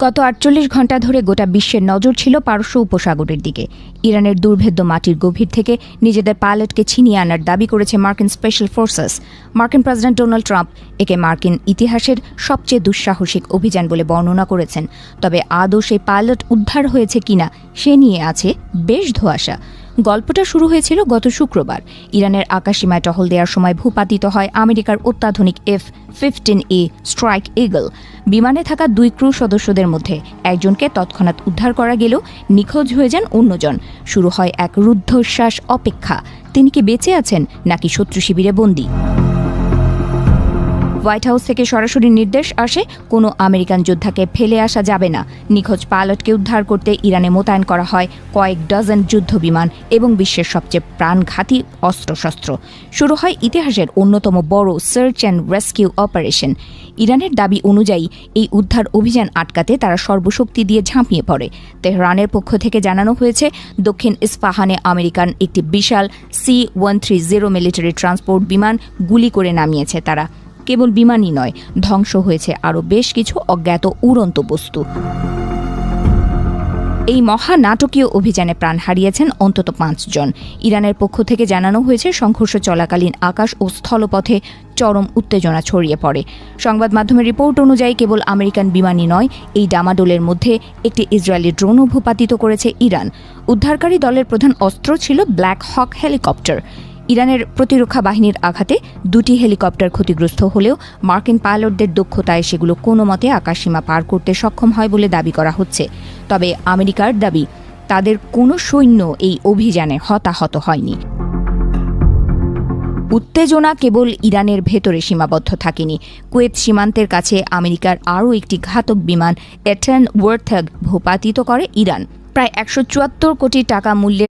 গত ৪৮ ঘণ্টা ধরে গোটা বিশ্বের নজর ছিল পারস্য উপসাগরের দিকে। ইরানের দুর্ভেদ্য মাটির গভীর থেকে নিজেদের পাইলটকে ছিনিয়ে আনার দাবি করেছে মার্কিন স্পেশাল ফোর্সেস। মার্কিন প্রেসিডেন্ট ডোনাল্ড ট্রাম্প একে মার্কিন ইতিহাসের সবচেয়ে দুঃসাহসিক অভিযান বলে বর্ণনা করেছেন। তবে আদৌ সেই পাইলট উদ্ধার হয়েছে কিনা সে নিয়ে আছে বেশ ধোঁয়াশা। গল্পটা শুরু হয়েছিল গত শুক্রবার। ইরানের আকাশসীমায় টহল দেওয়ার সময় ভূপাতিত হয় আমেরিকার অত্যাধুনিক F-15A স্ট্রাইক ঈগল। বিমানে থাকা 2 ক্রু সদস্যদের মধ্যে একজনকে তৎক্ষণাৎ উদ্ধার করা গেলেও নিখোঁজ হয়ে যান অন্যজন। শুরু হয় এক রুদ্ধশ্বাস অপেক্ষা। তিনি কি বেঁচে আছেন নাকি শত্রু শিবিরে বন্দী? হোয়াইট হাউস থেকে সরাসরি নির্দেশ আসে, কোনো আমেরিকান যোদ্ধাকে ফেলে আসা যাবে না। নিখোঁজ পাইলটকে উদ্ধার করতে ইরানে মোতায়েন করা হয় কয়েক ডজন যুদ্ধ বিমান এবং বিশ্বের সবচেয়ে প্রাণঘাতী অস্ত্রশস্ত্র। শুরু হয় ইতিহাসের অন্যতম বড় সার্চ অ্যান্ড রেস্কিউ অপারেশন। ইরানের দাবি অনুযায়ী এই উদ্ধার অভিযান আটকাতে তারা সর্বশক্তি দিয়ে ঝাঁপিয়ে পড়ে। তেহরানের পক্ষ থেকে জানানো হয়েছে, দক্ষিণ ইস্পাহানে আমেরিকান একটি বিশাল C-130 মিলিটারি ট্রান্সপোর্ট বিমান গুলি করে নামিয়েছে তারা। কেবল বিমানই নয়, ধ্বংস হয়েছে আরও বেশ কিছু অজ্ঞাত উড়ন্ত বস্তু। এই মহা নাটকীয় অভিযানে প্রাণ হারিয়েছেন অন্তত 5 জন। ইরানের পক্ষ থেকে জানানো হয়েছে, সংঘর্ষ চলাকালীন আকাশ ও স্থলপথে চরম উত্তেজনা ছড়িয়ে পড়ে। সংবাদ মাধ্যমের রিপোর্ট অনুযায়ী কেবল আমেরিকান বিমানই নয়, এই ডামাডোলের মধ্যে একটি ইসরায়েলি ড্রোনও ভূপাতিত করেছে ইরান। উদ্ধারকারী দলের প্রধান অস্ত্র ছিল ব্ল্যাক হক হেলিকপ্টার। ইরানের প্রতিরক্ষা বাহিনীর আঘাতে 2টি হেলিকপ্টার ক্ষতিগ্রস্ত হলেও মার্কিন পাইলটদের দক্ষতায় সেগুলো কোনো মতে আকাশসীমা পার করতে সক্ষম হয় বলে দাবি করা হচ্ছে। তবে আমেরিকার দাবি, তাদের কোনো সৈন্য এই অভিযানে হতাহত হয়নি। উত্তেজনা কেবল ইরানের ভেতরে সীমাবদ্ধ থাকেনি। কুয়েত সীমান্তের কাছে আমেরিকার আরও একটি ঘাতক বিমান এটেন ওয়ারথগ ভূপাতিত করে ইরান। প্রায় 174 কোটি টাকা মূল্যের